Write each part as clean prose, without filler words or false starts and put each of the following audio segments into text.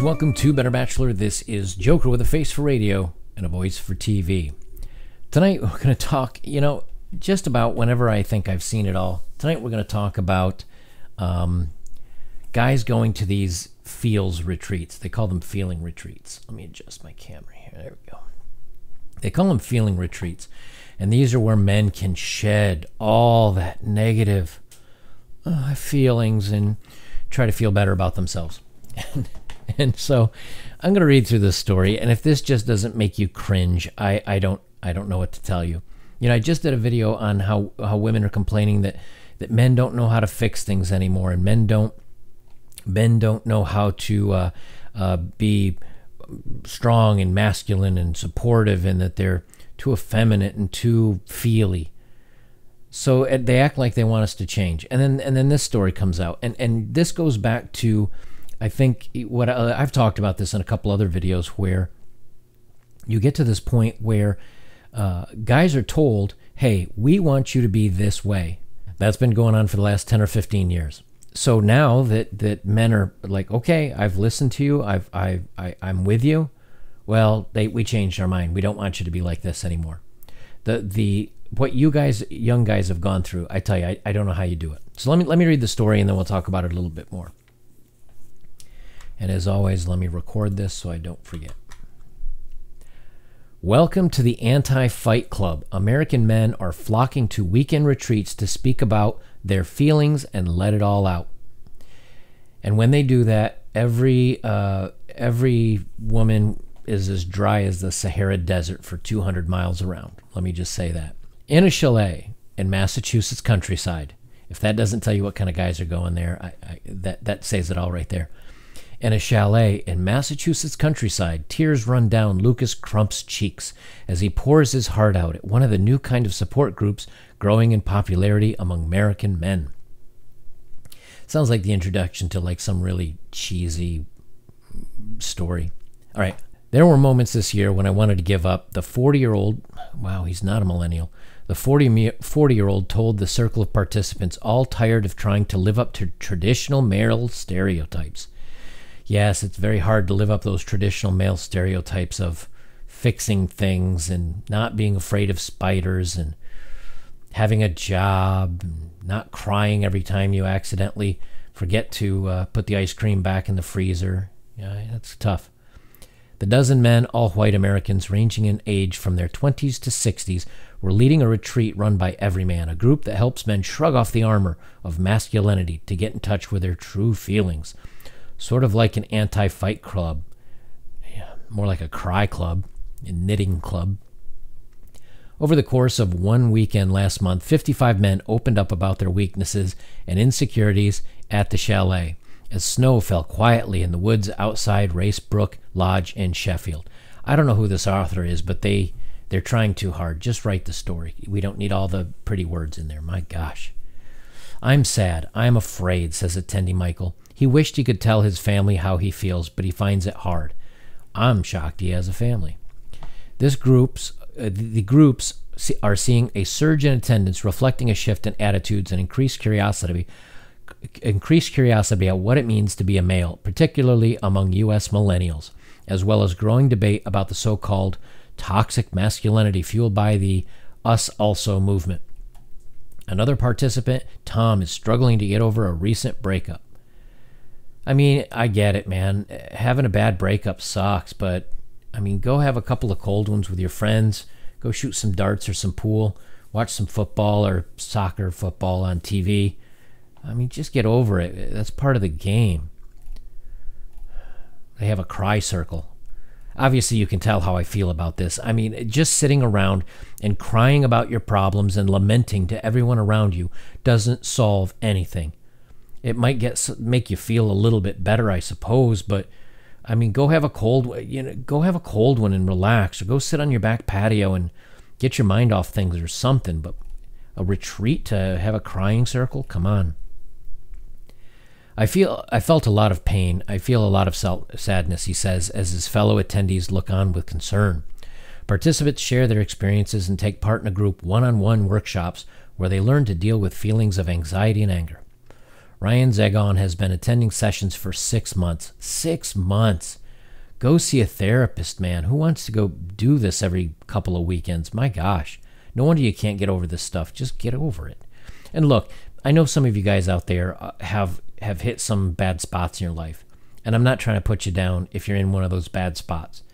guys, welcome to Better Bachelor. This is Joker with a face for radio and a voice for TV. Tonight we're going to talk, just about whenever I think I've seen it all. Tonight we're going to talk about guys going to these feels retreats. They call them feeling retreats. Let me adjust my camera here. There we go. They call them feeling retreats. And these are where men can shed all that negative feelings and try to feel better about themselves. And so I'm going to read through this story, and if this just doesn't make you cringe, I don't know what to tell you. I just did a video on how women are complaining that men don't know how to fix things anymore, and men don't know how to be strong and masculine and supportive, and that they're too effeminate and too feely. So they act like they want us to change, and then this story comes out, and this goes back to, I think, what I've talked about this in a couple other videos, where you get to this point where guys are told, hey, we want you to be this way. That's been going on for the last 10 or 15 years. So now that men are like, okay, I've listened to you, I'm with you. Well, we changed our mind. We don't want you to be like this anymore. What you guys, young guys, have gone through, I tell you, I don't know how you do it. So let me read the story, and then we'll talk about it a little bit more. And as always, let me record this so I don't forget. Welcome to the Anti-Fight Club. American men are flocking to weekend retreats to speak about their feelings and let it all out. And when they do that, every woman is as dry as the Sahara Desert for 200 miles around. Let me just say that. In a chalet in Massachusetts countryside, if that doesn't tell you what kind of guys are going there, that says it all right there. In a chalet in Massachusetts countryside, tears run down Lucas Crump's cheeks as he pours his heart out at one of the new kind of support groups growing in popularity among American men. Sounds like the introduction to like some really cheesy story. All right. There were moments this year when I wanted to give up. The 40-year-old, wow, he's not a millennial. The 40-year-old told the circle of participants, all tired of trying to live up to traditional male stereotypes. Yes, it's very hard to live up those traditional male stereotypes of fixing things and not being afraid of spiders and having a job and not crying every time you accidentally forget to put the ice cream back in the freezer. Yeah, that's tough. The dozen men, all white Americans ranging in age from their 20s to 60s, were leading a retreat run by Everyman, a group that helps men shrug off the armor of masculinity to get in touch with their true feelings. Sort of like an anti-fight club. Yeah, more like a cry club, a knitting club. Over the course of one weekend last month, 55 men opened up about their weaknesses and insecurities at the chalet as snow fell quietly in the woods outside Racebrook Lodge in Sheffield. I don't know who this author is, but they're trying too hard. Just write the story. We don't need all the pretty words in there. My gosh. I'm sad. I'm afraid, says attendee Michael. He wished he could tell his family how he feels, but he finds it hard. I'm shocked he has a family. The groups are seeing a surge in attendance, reflecting a shift in attitudes and increased curiosity at what it means to be a male, particularly among U.S. millennials, as well as growing debate about the so-called toxic masculinity fueled by the Us Also movement. Another participant, Tom, is struggling to get over a recent breakup. I mean, I get it, man. Having a bad breakup sucks, but, I mean, go have a couple of cold ones with your friends. Go shoot some darts or some pool. Watch some football or soccer football on TV. I mean, just get over it. That's part of the game. They have a cry circle. Obviously, you can tell how I feel about this. I mean, just sitting around and crying about your problems and lamenting to everyone around you doesn't solve anything. It might make you feel a little bit better, I suppose, but I mean, go have a cold one and relax, or go sit on your back patio and get your mind off things or something. But a retreat to have a crying circle? Come on. I felt a lot of pain. I feel a lot of sadness, he says, as his fellow attendees look on with concern. Participants share their experiences and take part in a group one-on-one workshops where they learn to deal with feelings of anxiety and anger. Ryan Zagon has been attending sessions for 6 months. 6 months. Go see a therapist, man. Who wants to go do this every couple of weekends? My gosh. No wonder you can't get over this stuff. Just get over it. And look, I know some of you guys out there have hit some bad spots in your life. And I'm not trying to put you down if you're in one of those bad spots.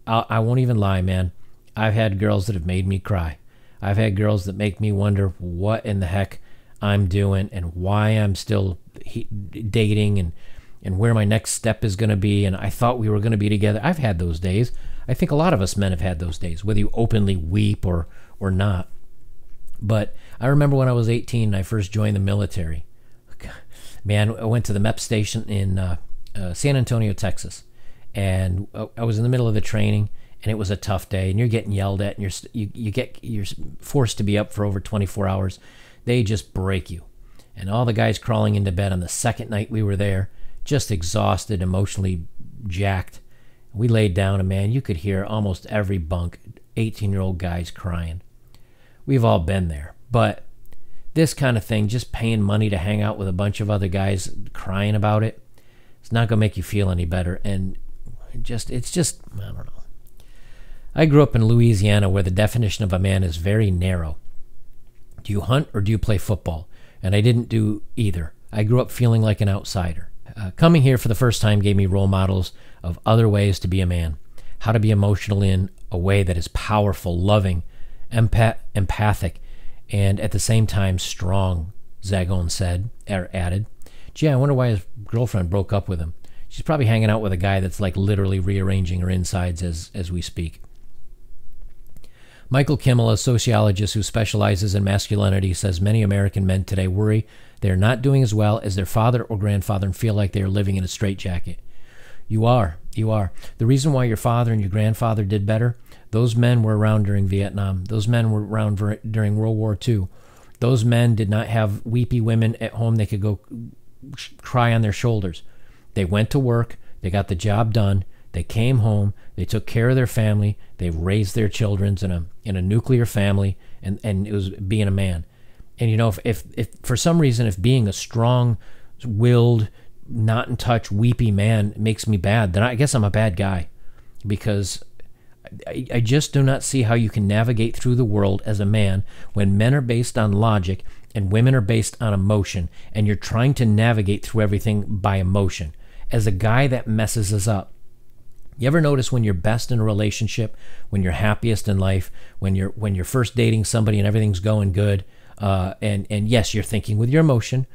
I won't even lie, man. I've had girls that have made me cry. I've had girls that make me wonder what in the heck I'm doing and why I'm still dating and where my next step is going to be. And I thought we were going to be together. I've had those days. I think a lot of us men have had those days, whether you openly weep or not. But I remember when I was 18 and I first joined the military. Man, I went to the MEP station in San Antonio, Texas. And I was in the middle of the training, and it was a tough day. And you're getting yelled at, and you're forced to be up for over 24 hours. They just break you. And all the guys crawling into bed on the second night we were there, just exhausted, emotionally jacked. We laid down, and man, you could hear almost every bunk, 18-year-old guys crying. We've all been there. But this kind of thing, just paying money to hang out with a bunch of other guys crying about it, it's not going to make you feel any better. And it's just, I don't know. I grew up in Louisiana where the definition of a man is very narrow. Do you hunt or do you play football? And I didn't do either. I grew up feeling like an outsider. Coming here for the first time gave me role models of other ways to be a man. How to be emotional in a way that is powerful, loving, empathic, and at the same time strong, Zagon added. Gee, I wonder why his girlfriend broke up with him. She's probably hanging out with a guy that's like literally rearranging her insides as we speak. Michael Kimmel, a sociologist who specializes in masculinity, says many American men today worry they are not doing as well as their father or grandfather and feel like they are living in a straitjacket. You are. The reason why your father and your grandfather did better, those men were around during Vietnam. Those men were around during World War II. Those men did not have weepy women at home they could go cry on their shoulders. They went to work, they got the job done, they came home, they took care of their family, they raised their children in a nuclear family, and it was being a man. And you know, if for some reason, if being a strong-willed, not in touch, weepy man makes me bad, then I guess I'm a bad guy, because I just do not see how you can navigate through the world as a man when men are based on logic and women are based on emotion, and you're trying to navigate through everything by emotion. As a guy, that messes us up. You ever notice when you're best in a relationship, when you're happiest in life, when you're first dating somebody and everything's going good, and yes, you're thinking with your emotion,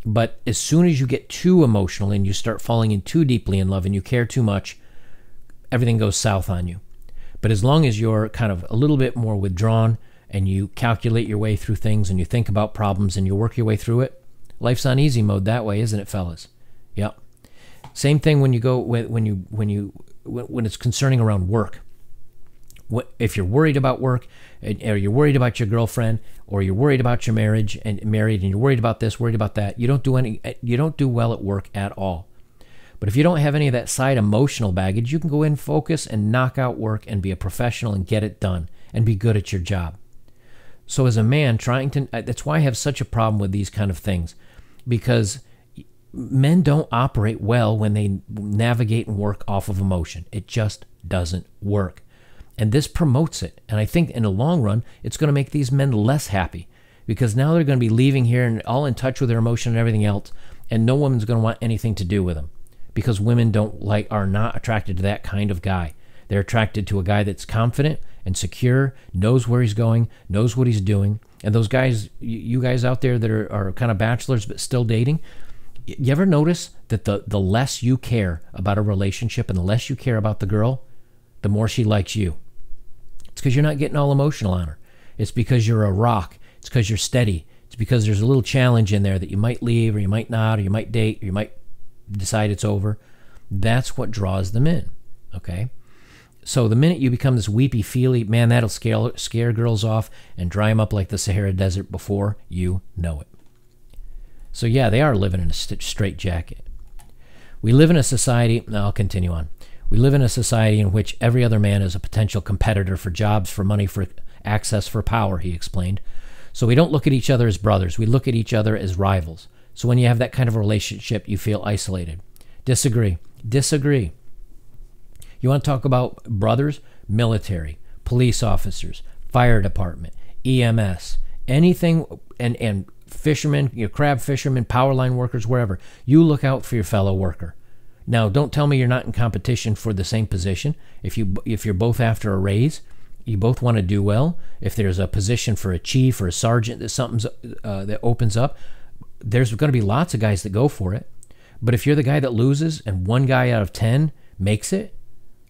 but as soon as you get too emotional and you start falling in too deeply in love and you care too much, everything goes south on you. But as long as you're kind of a little bit more withdrawn and you calculate your way through things and you think about problems and you work your way through it, life's on easy mode that way, isn't it, fellas? Yep. Same thing when it's concerning around work. If you're worried about work, or you're worried about your girlfriend, or you're worried about your marriage and married, and you're worried about this, worried about that, you don't do well at work at all. But if you don't have any of that side emotional baggage, you can go in, focus, and knock out work and be a professional and get it done and be good at your job. So as a man, that's why I have such a problem with these kind of things, because men don't operate well when they navigate and work off of emotion. It just doesn't work. And this promotes it. And I think in the long run, it's going to make these men less happy, because now they're going to be leaving here and all in touch with their emotion and everything else, and no woman's going to want anything to do with them, because women are not attracted to that kind of guy. They're attracted to a guy that's confident and secure, knows where he's going, knows what he's doing. And those guys, you guys out there that are kind of bachelors but still dating, you ever notice that the less you care about a relationship and the less you care about the girl, the more she likes you? It's because you're not getting all emotional on her. It's because you're a rock. It's because you're steady. It's because there's a little challenge in there that you might leave, or you might not, or you might date, or you might decide it's over. That's what draws them in, okay? So the minute you become this weepy, feely, man, that'll scare girls off and dry them up like the Sahara Desert before you know it. So yeah, they are living in a straitjacket. We live in a society, I'll continue on. We live in a society in which every other man is a potential competitor for jobs, for money, for access, for power, he explained. So we don't look at each other as brothers. We look at each other as rivals. So when you have that kind of a relationship, you feel isolated. Disagree. Disagree. You want to talk about brothers? Military, police officers, fire department, EMS, anything, and fishermen, your crab fishermen, power line workers, wherever. You look out for your fellow worker. Now, don't tell me you're not in competition for the same position. If you're both after a raise, you both want to do well. If there's a position for a chief or a sergeant that something's that opens up, there's going to be lots of guys that go for it. But if you're the guy that loses and one guy out of 10 makes it,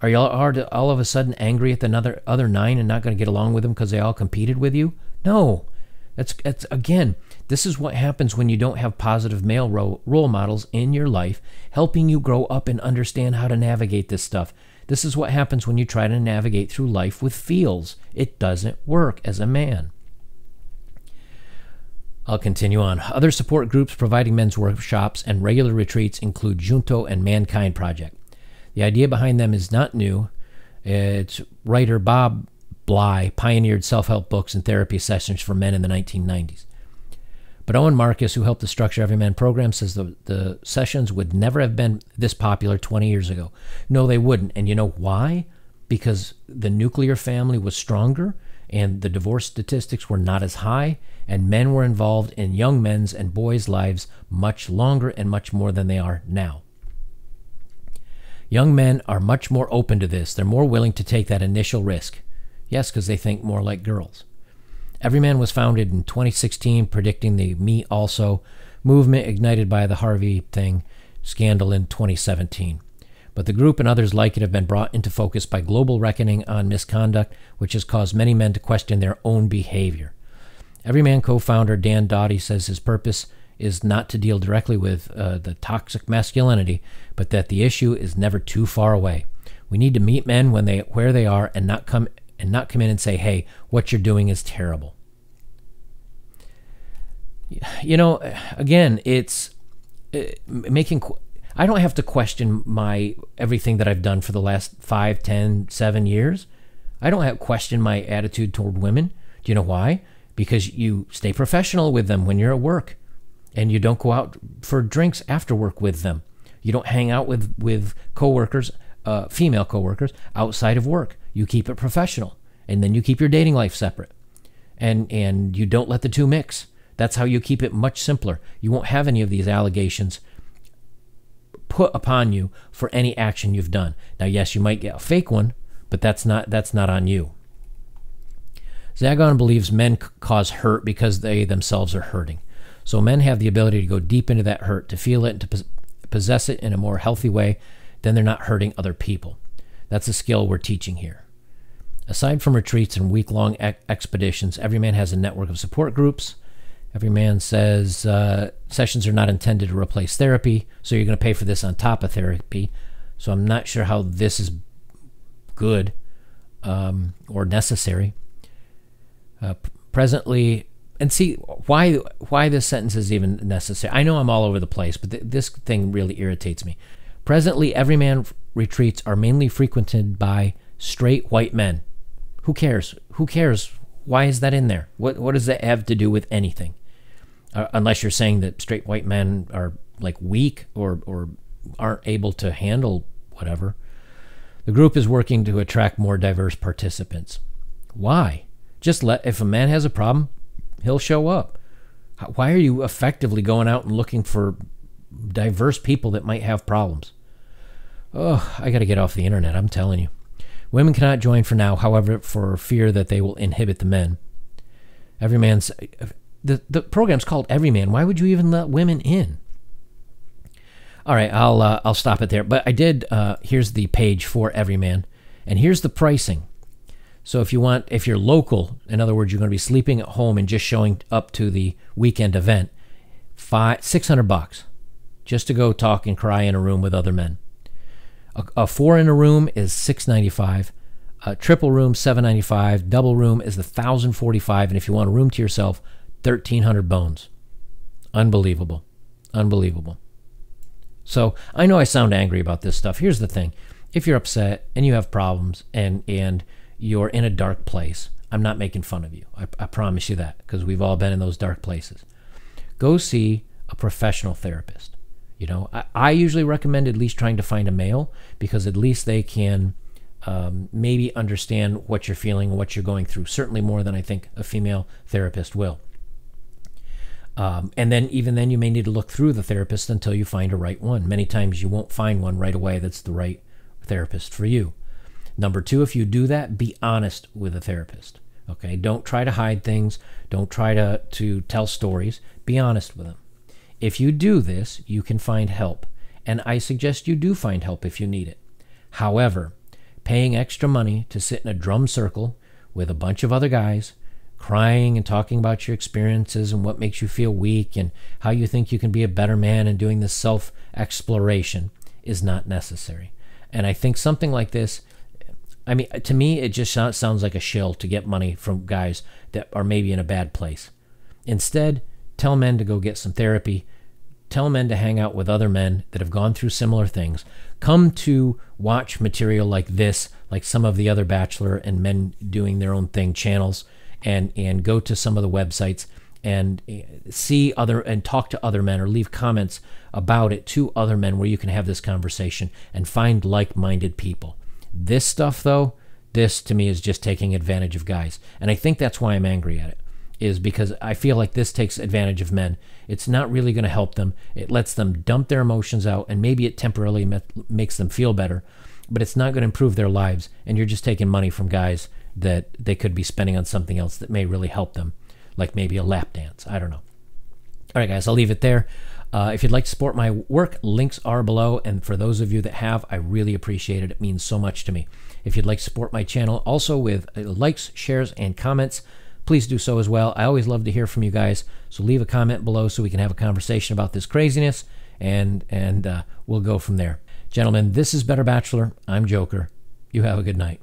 are you all of a sudden angry at the other 9 and not going to get along with them because they all competed with you? No. That's again, this is what happens when you don't have positive male role models in your life helping you grow up and understand how to navigate this stuff. This is what happens when you try to navigate through life with feels. It doesn't work as a man. I'll continue on. Other support groups providing men's workshops and regular retreats include Junto and Mankind Project. The idea behind them is not new. It's writer Bob Bly pioneered self-help books and therapy sessions for men in the 1990s. But Owen Marcus, who helped to structure Every Man program, says the sessions would never have been this popular 20 years ago. No, they wouldn't. And you know why? Because the nuclear family was stronger and the divorce statistics were not as high, and men were involved in young men's and boys' lives much longer and much more than they are now. Young men are much more open to this. They're more willing to take that initial risk. Yes, because they think more like girls. Every Man was founded in 2016, predicting the Me Also movement ignited by the Harvey thing scandal in 2017. But the group and others like it have been brought into focus by global reckoning on misconduct, which has caused many men to question their own behavior. Every Man co-founder Dan Doughty says his purpose is not to deal directly with the toxic masculinity, but that the issue is never too far away. We need to meet men where they are and not come in and say, hey, what you're doing is terrible. You know, again, it's making... I don't have to question everything that I've done for the last 5, 10, 7 years. I don't have to question my attitude toward women. Do you know why? Because you stay professional with them when you're at work, and you don't go out for drinks after work with them. You don't hang out with coworkers, female coworkers, outside of work. You keep it professional, and then you keep your dating life separate, and you don't let the two mix. That's how you keep it much simpler. You won't have any of these allegations put upon you for any action you've done. Now, yes, you might get a fake one, but that's not on you. Zagon believes men cause hurt because they themselves are hurting. So men have the ability to go deep into that hurt, to feel it, and to possess it in a more healthy way. Then they're not hurting other people. That's a skill we're teaching here. Aside from retreats and week-long expeditions, Every Man has a network of support groups. Every Man says sessions are not intended to replace therapy, so you're going to pay for this on top of therapy. So I'm not sure how this is good or necessary. Presently, and see why this sentence is even necessary. I know I'm all over the place, but this thing really irritates me. Presently, Every Man retreats are mainly frequented by straight white men. Who cares? Who cares? Why is that in there? What does that have to do with anything? Unless you're saying that straight white men are like weak or aren't able to handle whatever. The group is working to attract more diverse participants. Why? If a man has a problem, he'll show up. Why are you effectively going out and looking for diverse people that might have problems? Oh, I got to get off the internet, I'm telling you. Women cannot join for now, however, for fear that they will inhibit the men. Every Man's... The program's called Every Man. Why would you even let women in? All right, I'll stop it there. But I did... here's the page for Every Man. And here's the pricing. So if you're local, in other words, you're going to be sleeping at home and just showing up to the weekend event, $600 just to go talk and cry in a room with other men. A 4 in a room is $695. A triple room $795. Double room is $1,045. And if you want a room to yourself, 1,300 bones. Unbelievable, unbelievable. So I know I sound angry about this stuff. Here's the thing: if you're upset and you have problems and you're in a dark place, I'm not making fun of you. I promise you that, because we've all been in those dark places. Go see a professional therapist. You know, I usually recommend at least trying to find a male, because at least they can maybe understand what you're feeling and what you're going through, certainly more than I think a female therapist will. And then even then you may need to look through the therapist until you find a right one. Many times you won't find one right away that's the right therapist for you. Number two, if you do that, be honest with a therapist. Okay, don't try to hide things. Don't try to tell stories. Be honest with them. If you do this, you can find help. And I suggest you do find help if you need it. However, paying extra money to sit in a drum circle with a bunch of other guys, crying and talking about your experiences and what makes you feel weak and how you think you can be a better man, and doing this self-exploration is not necessary. And I think something like this, I mean, to me, it just sounds like a shill to get money from guys that are maybe in a bad place. Instead, tell men to go get some therapy. Tell men to hang out with other men that have gone through similar things. Come to watch material like this, like some of the other Bachelor and men doing their own thing channels, and go to some of the websites and see other and talk to other men, or leave comments about it to other men where you can have this conversation and find like-minded people. This stuff, though, this to me is just taking advantage of guys. And I think that's why I'm angry at it, is because I feel like this takes advantage of men. It's not really going to help them. It lets them dump their emotions out, and maybe it temporarily makes them feel better, but it's not going to improve their lives. And you're just taking money from guys that they could be spending on something else that may really help them, like maybe a lap dance. I don't know. All right, guys, I'll leave it there. If you'd like to support my work, links are below. And for those of you that have, I really appreciate it. It means so much to me. If you'd like to support my channel also with likes, shares, and comments, please do so as well. I always love to hear from you guys. So leave a comment below so we can have a conversation about this craziness, and we'll go from there. Gentlemen, this is Better Bachelor. I'm Joker. You have a good night.